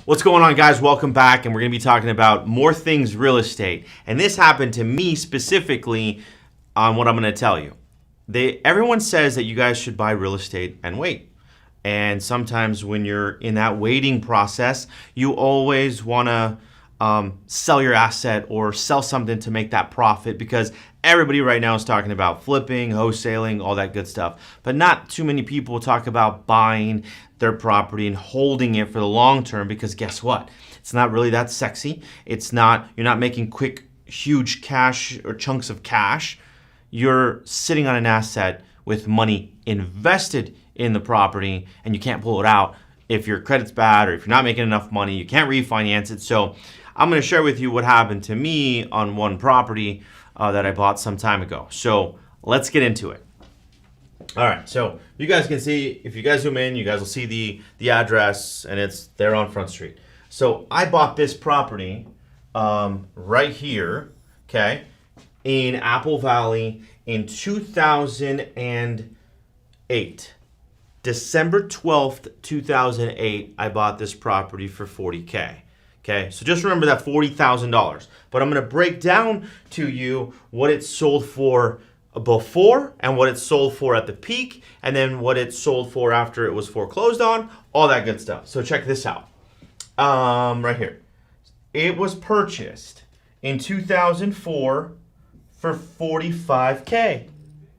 What's going on, guys? Welcome back, and we're going to be talking about more things real estate. And this happened to me specifically on what I'm going to tell you. Everyone says that you guys should buy real estate and wait. And sometimes when you're in that waiting process, you always want to sell your asset or sell something to make that profit, because everybody right now is talking about flipping, wholesaling, all that good stuff. But not too many people talk about buying their property and holding it for the long term, because guess what? It's not really that sexy. You're not making quick, huge cash or chunks of cash. You're sitting on an asset with money invested in the property, and you can't pull it out if your credit's bad or if you're not making enough money. You can't refinance it. So I'm going to share with you what happened to me on one property that I bought some time ago. So let's get into it. All right, so you guys can see, if you guys zoom in, you guys will see the address, and it's there on Front Street. So I bought this property right here, okay, in Apple Valley in 2008. December 12th, 2008, I bought this property for $40K. Okay, so just remember that $40,000. But I'm going to break down to you what it sold for before and what it sold for at the peak, and then what it sold for after it was foreclosed on, all that good stuff. So check this out. Right here. It was purchased in 2004 for $45K.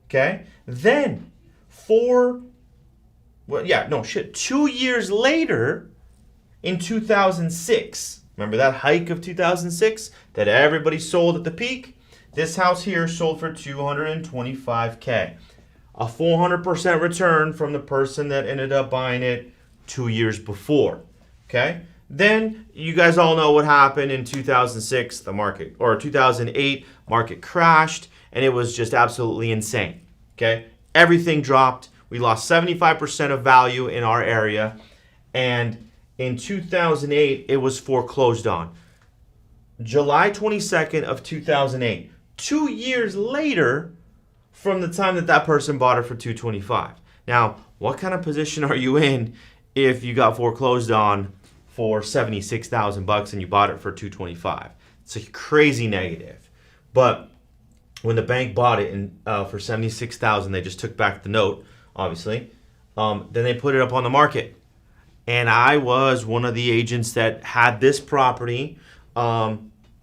Okay? Then 2 years later, in 2006, remember that hike of 2006 that everybody sold at the peak? This house here sold for $225K. A 400% return from the person that ended up buying it 2 years before. Okay? Then you guys all know what happened in 2006, 2008, market crashed, and it was just absolutely insane. Okay? Everything dropped. We lost 75% of value in our area, and in 2008, it was foreclosed on. July 22nd of 2008. 2 years later from the time that person bought it for $225. Now, what kind of position are you in if you got foreclosed on for $76,000 and you bought it for $225? It's a crazy negative. But when the bank bought it for $76,000, they just took back the note, obviously. Then they put it up on the market. And I was one of the agents that had this property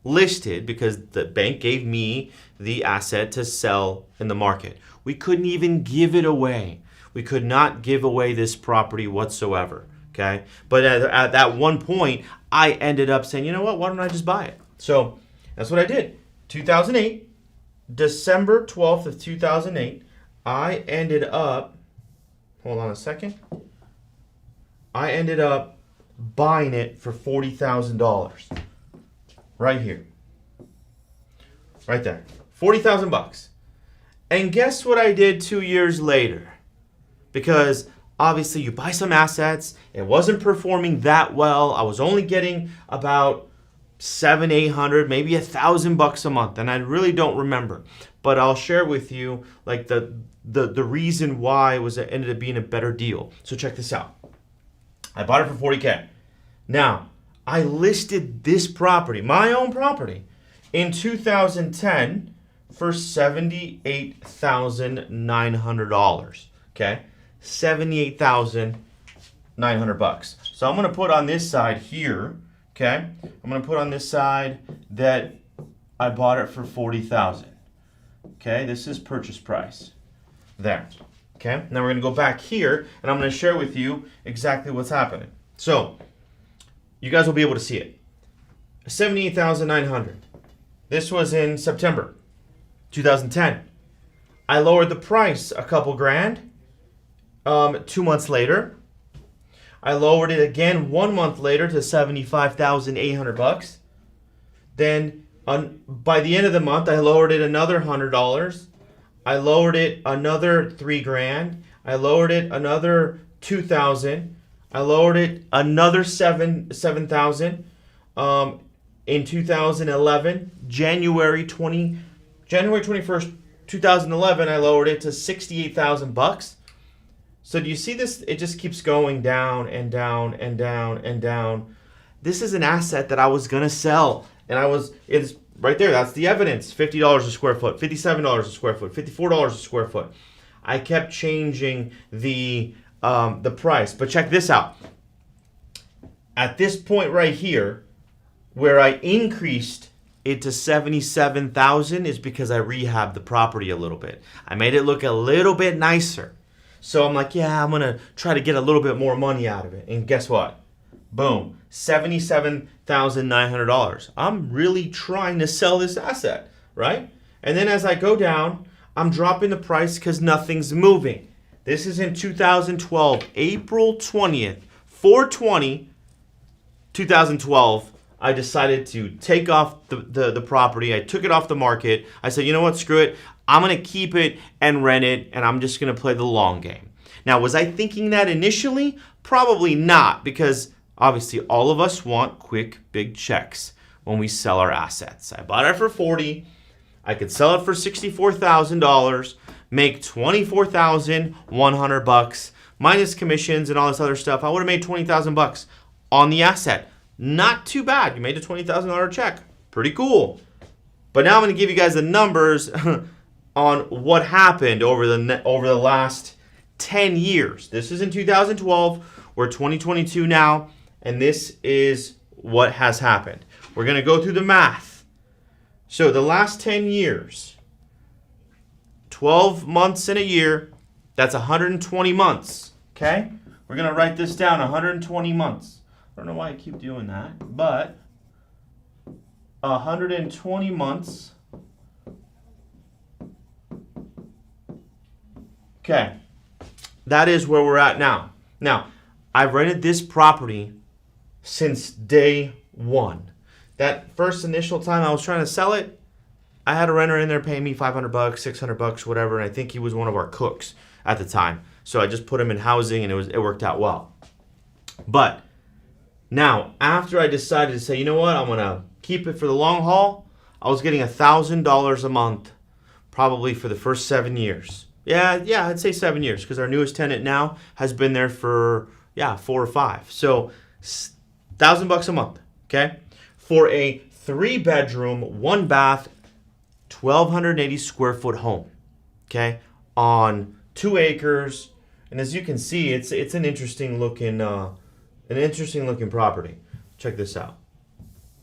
listed because the bank gave me the asset to sell in the market. We couldn't even give it away. We could not give away this property whatsoever. Okay, but at that one point, I ended up saying, you know what? Why don't I just buy it? So that's what I did. 2008, December 12th of 2008, I ended up. Hold on a second. I ended up buying it for $40,000. Right here. Right there. $40,000. And guess what I did 2 years later? Because obviously you buy some assets, it wasn't performing that well. I was only getting about $700, maybe $1,000 a month, and I really don't remember. But I'll share with you like the reason why it ended up being a better deal. So check this out. I bought it for $40K. Now, I listed this property, my own property, in 2010 for $78,900. Okay? $78,900. So I'm going to put on this side here, okay? I'm going to put on this side that I bought it for $40,000. Okay? This is purchase price. There. Okay? Now we're going to go back here, and I'm going to share with you exactly what's happening. So, you guys will be able to see it. $78,900. This was in September 2010. I lowered the price a couple grand 2 months later. I lowered it again 1 month later to $75,800. Then by the end of the month, I lowered it another $100. I lowered it another $3,000. I lowered it another $2,000. I lowered it another $7,000 in 2011. January 21st, 2011, I lowered it to $68,000. So do you see this? It just keeps going down and down and down and down. this is an asset that I was gonna sell, and it's right there. That's the evidence. $50 a square foot, $57 a square foot, $54 a square foot. I kept changing the price, but check this out. At this point right here, where I increased it to $77,000 is because I rehabbed the property a little bit. I made it look a little bit nicer. So I'm like, yeah, I'm gonna try to get a little bit more money out of it. And guess what? Boom, $77,900. I'm really trying to sell this asset, right? And then as I go down, I'm dropping the price because nothing's moving. This is in 2012, April 20th, 4/20, 2012. I decided to take off the property. I took it off the market. I said, you know what, screw it. I'm going to keep it and rent it, and I'm just going to play the long game. Now, was I thinking that initially? Probably not, because obviously all of us want quick, big checks when we sell our assets. I bought it for $40,000. I could sell it for $64,000, make $24,100 minus commissions and all this other stuff. I would have made $20,000 on the asset. Not too bad. You made a $20,000 check. Pretty cool. But now I'm going to give you guys the numbers on what happened over the last 10 years. This is in 2012. We're 2022 now, and this is what has happened. We're going to go through the math. So the last 10 years, 12 months in a year, that's 120 months. Okay? We're going to write this down, 120 months. I don't know why I keep doing that, but 120 months. Okay, that is where we're at now. Now, I've rented this property since day one. That first initial time I was trying to sell it, I had a renter in there paying me $500, $600, whatever, and I think he was one of our cooks at the time. So I just put him in housing, and it worked out well. But now, after I decided to say, you know what, I'm going to keep it for the long haul, I was getting $1,000 a month, probably for the first 7 years. Yeah, I'd say 7 years, because our newest tenant now has been there for, 4 or 5. So, $1,000 a month, okay? For a 3-bedroom, 1-bath, 1,280 square foot home, okay? On 2 acres, and as you can see, it's an interesting looking property. Check this out.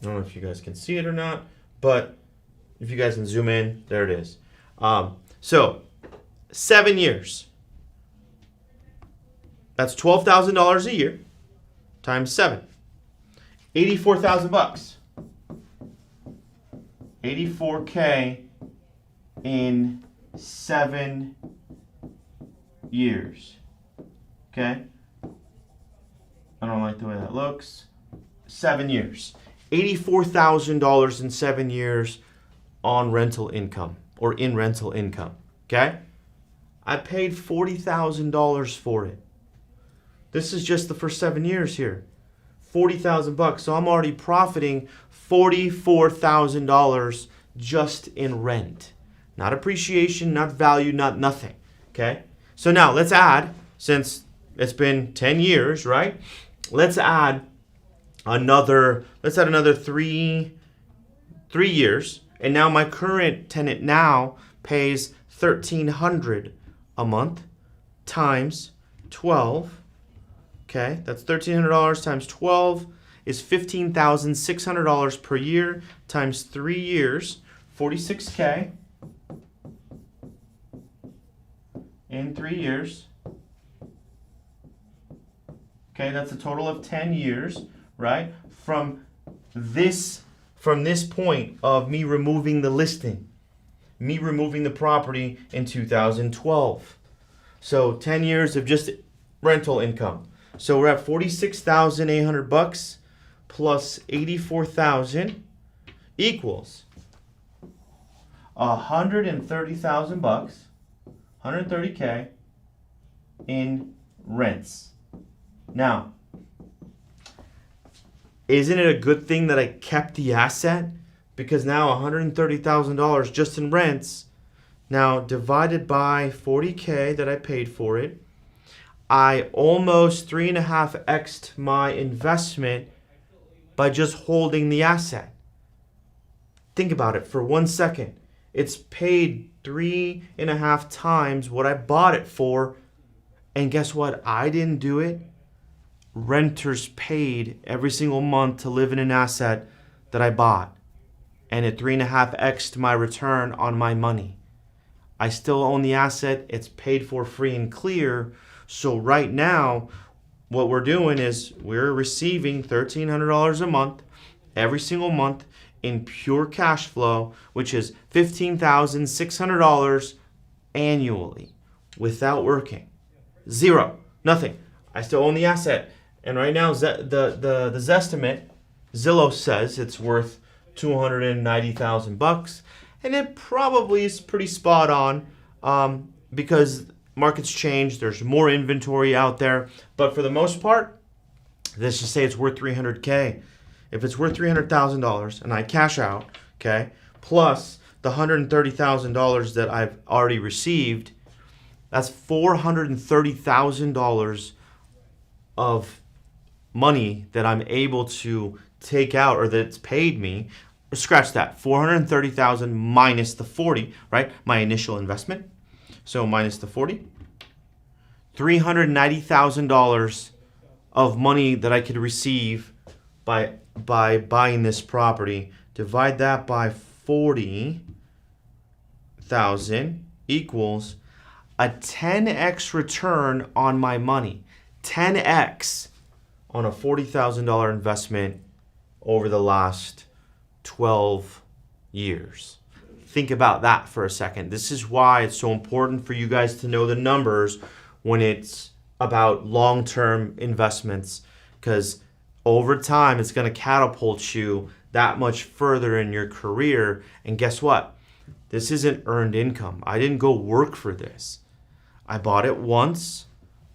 I don't know if you guys can see it or not, but if you guys can zoom in, there it is. So 7 years. That's $12,000 a year times 7. $84,000. $84K in 7 years. Okay? I don't like the way that looks. 7 years. $84,000 in 7 years on rental income or in rental income. Okay? I paid $40,000 for it. This is just the first 7 years here. $40,000. So I'm already profiting $44,000 just in rent. Not appreciation, not value, not nothing. Okay? So now let's add, since it's been 10 years, right? Let's add another 3 years. And now my current tenant now pays $1,300 a month times 12. Okay, that's $1,300 times 12 is $15,600 per year times 3 years, $46K in 3 years. Okay, that's a total of 10 years, right? From this point of me removing the listing, me removing the property in 2012. So 10 years of just rental income. So we're at $46,800 plus $84,000 equals $130,000, $130K in rents. Now, isn't it a good thing that I kept the asset? Because now $130,000 just in rents, now divided by $40K that I paid for it, I almost 3.5x'd my investment by just holding the asset. Think about it for 1 second. It's paid 3.5 times what I bought it for. And guess what? I didn't do it. Renters paid every single month to live in an asset that I bought. And it 3.5x'd my return on my money. I still own the asset. It's paid for free and clear. So right now, what we're doing is we're receiving $1,300 a month, every single month, in pure cash flow, which is $15,600 annually without working. Zero. Nothing. I still own the asset. And right now, the Zestimate, Zillow says it's worth $290,000, and it probably is pretty spot on because markets change. There's more inventory out there, but for the most part, let's just say it's worth $300K. If it's worth $300,000 and I cash out, okay, plus the $130,000 that I've already received, that's $430,000 of money that I'm able to take out, or that's paid me. Scratch that. $430,000 minus the 40, right? My initial investment. So minus the 40. $390,000 of money that I could receive by buying this property. Divide that by 40,000 equals a 10x return on my money. 10x on a $40,000 investment over the last 12 years. Think about that for a second. This is why it's so important for you guys to know the numbers when it's about long-term investments, because over time it's going to catapult you that much further in your career. And guess what? This isn't earned income. I didn't go work for this. I bought it once.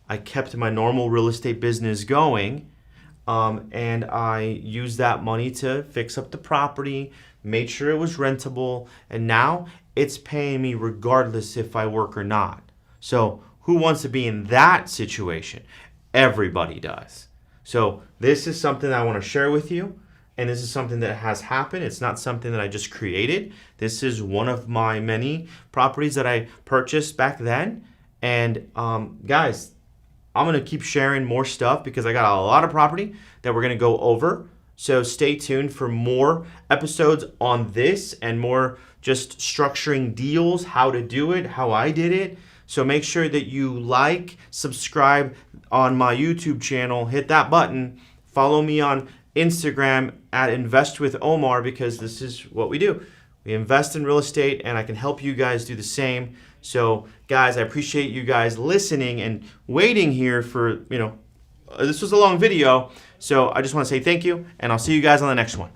I kept my normal real estate business going, and I used that money to fix up the property, made sure it was rentable, and now it's paying me regardless if I work or not. So who wants to be in that situation? Everybody does. So this is something I want to share with you, and this is something that has happened. It's not something that I just created. This is one of my many properties that I purchased back then. And guys, I'm going to keep sharing more stuff because I got a lot of property that we're going to go over. So stay tuned for more episodes on this and more just structuring deals, how to do it, how I did it. So make sure that you like, subscribe on my YouTube channel, hit that button, follow me on Instagram at Invest with Omar, because this is what we do. We invest in real estate, and I can help you guys do the same. So guys, I appreciate you guys listening and waiting here for, this was a long video. So I just want to say thank you, and I'll see you guys on the next one.